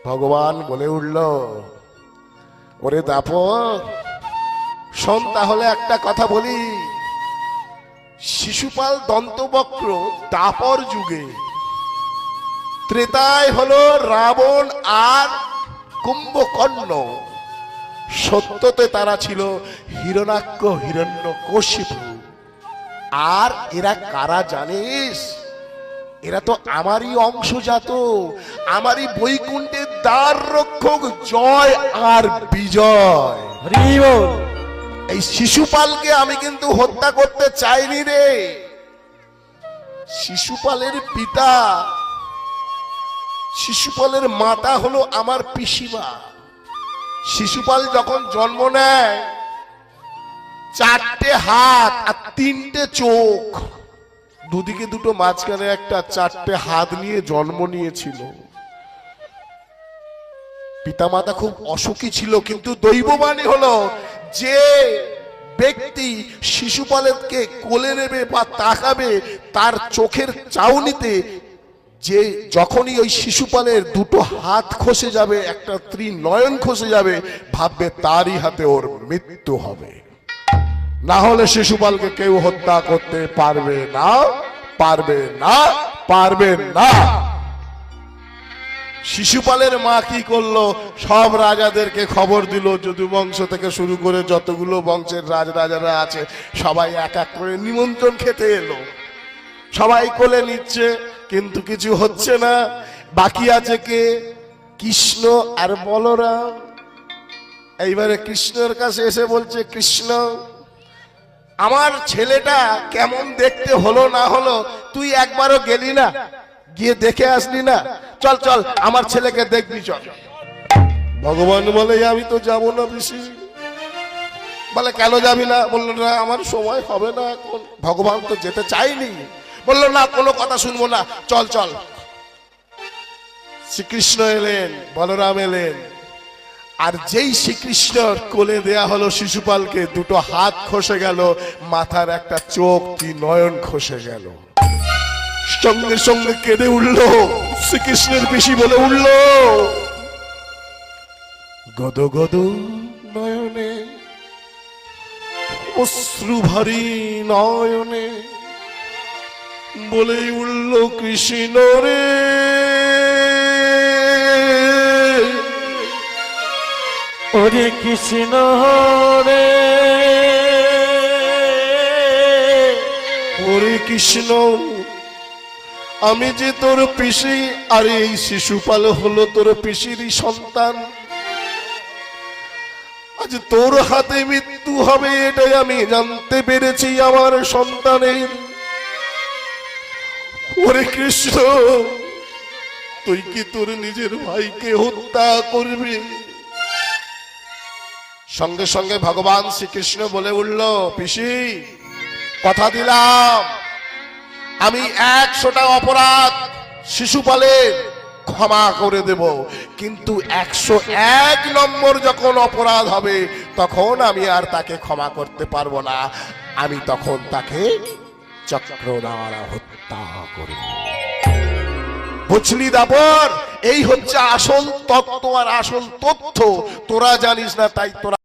ভগবান বলে উঠল, ওরে দাপর শোন, তাহলে একটা কথা বলি। শিশুপাল দন্তবক্র দাপর যুগে, ত্রেতায় হলো রাবণ আর কুম্ভকর্ণ, সত্যতে তারা ছিল হিরণ্যাক্ষ হিরণ্যকশিপু। আর এরা কারা জানিস? এরা তো আমারই অংশজাত, আমারই বৈকুণ্ঠের দ্বার রক্ষক জয় আর বিজয়। এই শিশুপালকে আমি কিন্তু হত্যা করতে চাইনি রে। শিশুপালের পিতা, শিশুপালের মাতা হলো আমার পিসিমা। শিশুপাল যখন জন্ম নেয়, 4টে হাত আর 3টে চোখ, দুদিকে দুটো, মাঝখানে একটা, 4টে হাত নিয়ে জন্ম নিয়েছিল। পিতামাতা খুব অসুখী ছিল, কিন্তু দৈববাণী হলো যে ব্যক্তি শিশুপালকে কোলে নেবে বা তাকাবে, তার চোখের চাউনিতে যে যখনই ওই শিশুপালের দুটো হাত খসে যাবে, একটা ত্রিনয়ন খসে যাবে, ভাববে তারই হাতে ওর মৃত্যু হবে। না হলে শিশুপালকে কেউ হত্যা করতে পারবে না, পারবে না, পারবে না। শিশুপালের মা কি করলো? সব রাজাদেরকে খবর দিল, যদু বংশ থেকে শুরু করে যতগুলো বংশের রাজরাজারা আছে সবাই এক এক করে নিমন্ত্রণ খেতে এলো। সবাই কোলে নিচ্ছে, কিন্তু কিছু হচ্ছে না। বাকি আছে কে? কৃষ্ণ আর বলরাম। এইবারে কৃষ্ণের কাছে এসে বলছে, কৃষ্ণ, আমার ছেলেটা কেমন দেখতে হলো না হলো তুই একবারও গেলি না, গিয়ে দেখে আসলি না? চল চল আমার ছেলেকে দেখবি, চল। ভগবান বলে, আমি তো যাব না বেশি। বলে, কেন যাবি না? বললো, না আমার সময় হবে না এখন। ভগবান তো যেতে চাইনি। বললো, না কোনো কথা শুনবো না, চল চল। শ্রীকৃষ্ণ এলেন, বলরাম এলেন, আর যেই শ্রীকৃষ্ণর কোলে দেয়া হলো শিশুপালকে, দুটো হাত খসে গেল, মাথার একটা চোখ, নয়ন খসে গেল। সঙ্গে সঙ্গে কেঁদে উঠল শ্রীকৃষ্ণের পিসি, বলে উঠল, গদ গদ নয়নে, অশ্রু ভারী নয়নে, বলে উঠল, কৃষ্ণ রে, ওরে কৃষ্ণ রে, ওরে কৃষ্ণ, আমি যে তোর পিসি, আর এই শিশুপাল হলো তোর পিসিরই সন্তান। আজ তোর হাতে মৃত্যু হবে এটাই আমি জানতে পেরেছি আমার সন্তানের। ওরে কৃষ্ণ, তুই কি তোর নিজের ভাইকে হত্যা করবি? সঙ্গে সঙ্গে ভগবান শ্রীকৃষ্ণ বলে উঠল, পিসি, কথা দিলাম আমি 100টা অপরাধ শিশুপালের ক্ষমা করে দেব, কিন্তু 101 নম্বর যখন অপরাধ হবে তখন আমি আর তাকে ক্ষমা করতে পারবো না। আমি তখন তাকে চক্র দ্বারা হত্যা করব। বুঝলি দাপর? এই হচ্ছে আসল তত্ত্ব আর আসল তথ্য। তোরা জানিস না, তাই তোরা